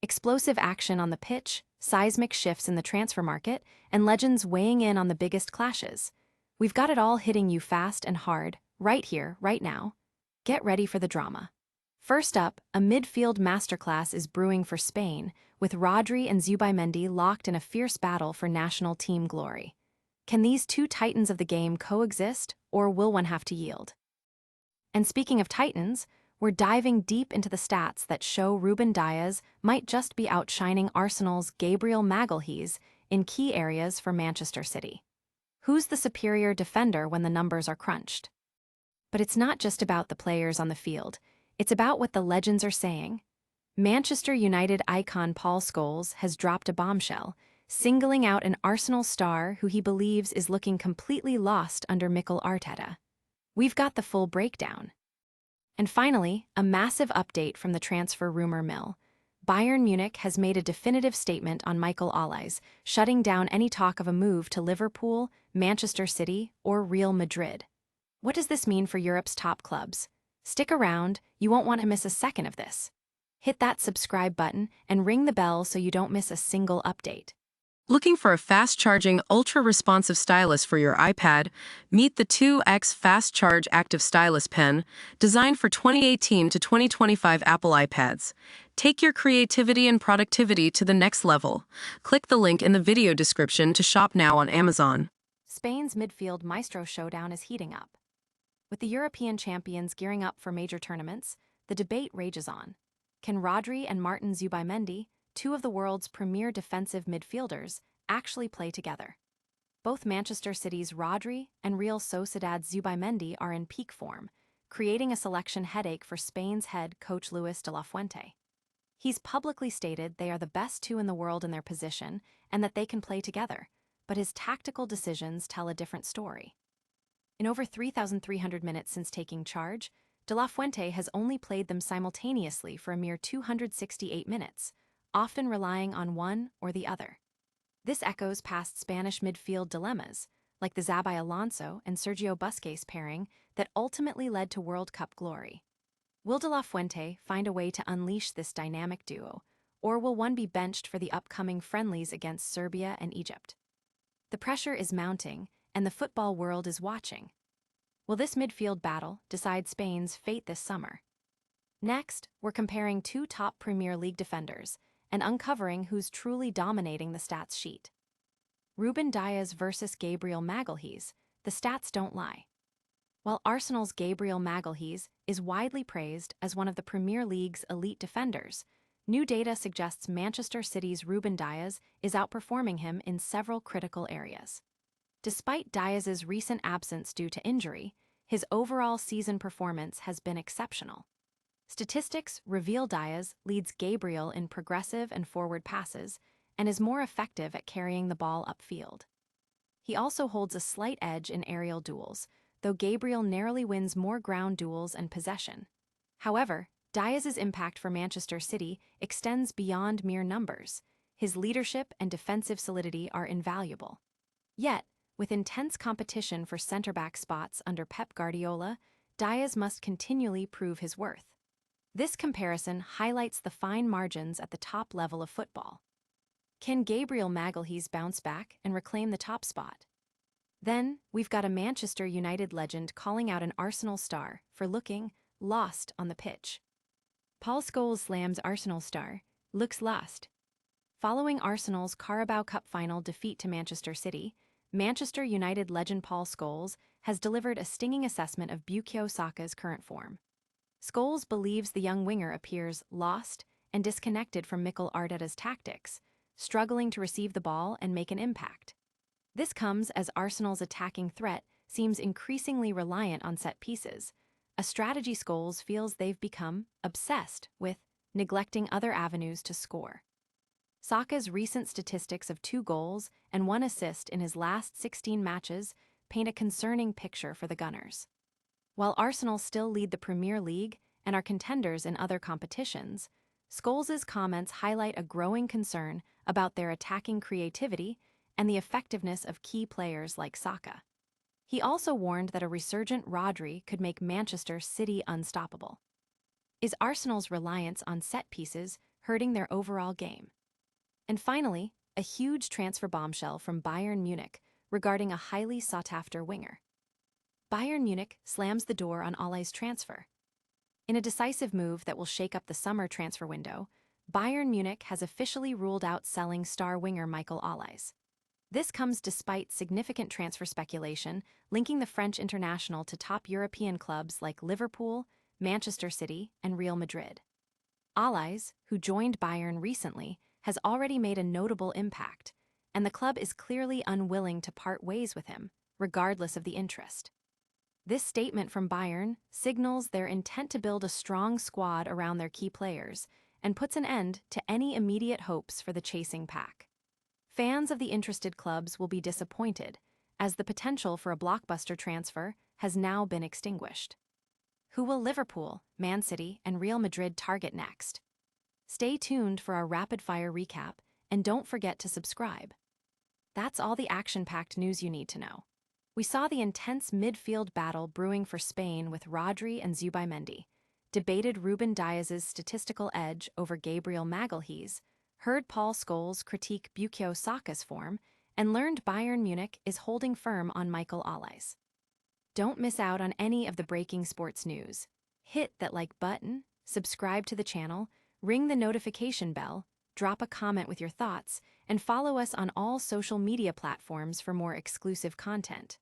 Explosive action on the pitch, seismic shifts in the transfer market, and legends weighing in on the biggest clashes. We've got it all hitting you fast and hard, right here, right now. Get ready for the drama. First up, a midfield masterclass is brewing for Spain, with Rodri and Zubimendi locked in a fierce battle for national team glory. Can these two titans of the game coexist, or will one have to yield? And speaking of titans, we're diving deep into the stats that show Ruben Dias might just be outshining Arsenal's Gabriel Magalhaes in key areas for Manchester City. Who's the superior defender when the numbers are crunched? But it's not just about the players on the field, it's about what the legends are saying. Manchester United icon Paul Scholes has dropped a bombshell, singling out an Arsenal star who he believes is looking completely lost under Mikel Arteta. We've got the full breakdown. And finally, a massive update from the transfer rumor mill. Bayern Munich has made a definitive statement on Michael Olise, shutting down any talk of a move to Liverpool, Manchester City, or Real Madrid. What does this mean for Europe's top clubs? Stick around, you won't want to miss a second of this. Hit that subscribe button and ring the bell so you don't miss a single update. Looking for a fast-charging, ultra-responsive stylus for your iPad? Meet the 2X Fast Charge Active Stylus Pen, designed for 2018 to 2025 Apple iPads. Take your creativity and productivity to the next level. Click the link in the video description to shop now on Amazon. Spain's midfield maestro showdown is heating up. With the European champions gearing up for major tournaments, the debate rages on. Can Rodri and Martin Zubimendi, two of the world's premier defensive midfielders, actually play together? Both Manchester City's Rodri and Real Sociedad's Zubimendi are in peak form, creating a selection headache for Spain's head coach Luis de la Fuente. He's publicly stated they are the best two in the world in their position and that they can play together, but his tactical decisions tell a different story. In over 3,300 minutes since taking charge, de la Fuente has only played them simultaneously for a mere 268 minutes, often relying on one or the other. This echoes past Spanish midfield dilemmas, like the Xabi Alonso and Sergio Busquets pairing that ultimately led to World Cup glory. Will de la Fuente find a way to unleash this dynamic duo, or will one be benched for the upcoming friendlies against Serbia and Egypt? The pressure is mounting, and the football world is watching. Will this midfield battle decide Spain's fate this summer? Next, we're comparing two top Premier League defenders and uncovering who's truly dominating the stats sheet. Ruben Dias versus Gabriel Magalhaes, the stats don't lie. While Arsenal's Gabriel Magalhaes is widely praised as one of the Premier League's elite defenders, new data suggests Manchester City's Ruben Dias is outperforming him in several critical areas. Despite Dias's recent absence due to injury, his overall season performance has been exceptional. Statistics reveal Dias leads Gabriel in progressive and forward passes and is more effective at carrying the ball upfield. He also holds a slight edge in aerial duels, though Gabriel narrowly wins more ground duels and possession. However, Dias's impact for Manchester City extends beyond mere numbers. His leadership and defensive solidity are invaluable. Yet, with intense competition for centre-back spots under Pep Guardiola, Dias must continually prove his worth. This comparison highlights the fine margins at the top level of football. Can Gabriel Magalhaes bounce back and reclaim the top spot? Then, we've got a Manchester United legend calling out an Arsenal star for looking lost on the pitch. Paul Scholes slams Arsenal star, looks lost. Following Arsenal's Carabao Cup final defeat to Manchester City, Manchester United legend Paul Scholes has delivered a stinging assessment of Bukayo Saka's current form. Scholes believes the young winger appears lost and disconnected from Mikel Arteta's tactics, struggling to receive the ball and make an impact. This comes as Arsenal's attacking threat seems increasingly reliant on set pieces, a strategy Scholes feels they've become obsessed with, neglecting other avenues to score. Saka's recent statistics of 2 goals and 1 assist in his last 16 matches paint a concerning picture for the Gunners. While Arsenal still lead the Premier League and are contenders in other competitions, Scholes' comments highlight a growing concern about their attacking creativity and the effectiveness of key players like Saka. He also warned that a resurgent Rodri could make Manchester City unstoppable. Is Arsenal's reliance on set pieces hurting their overall game. And finally, a huge transfer bombshell from Bayern Munich regarding a highly sought-after winger. Bayern Munich slams the door on Olise transfer. In a decisive move that will shake up the summer transfer window, Bayern Munich has officially ruled out selling star winger Michael Olise. This comes despite significant transfer speculation linking the French international to top European clubs like Liverpool, Manchester City, and Real Madrid. Olise, who joined Bayern recently, has already made a notable impact, and the club is clearly unwilling to part ways with him, regardless of the interest. This statement from Bayern signals their intent to build a strong squad around their key players and puts an end to any immediate hopes for the chasing pack. Fans of the interested clubs will be disappointed, as the potential for a blockbuster transfer has now been extinguished. Who will Liverpool, Man City, and Real Madrid target next? Stay tuned for our rapid-fire recap, and don't forget to subscribe. That's all the action-packed news you need to know. We saw the intense midfield battle brewing for Spain with Rodri and Zubimendi, debated Ruben Dias' statistical edge over Gabriel Magalhaes, heard Paul Scholes critique Bukayo Saka's form, and learned Bayern Munich is holding firm on Michael Olise. Don't miss out on any of the breaking sports news. Hit that like button, subscribe to the channel, ring the notification bell, drop a comment with your thoughts, and follow us on all social media platforms for more exclusive content.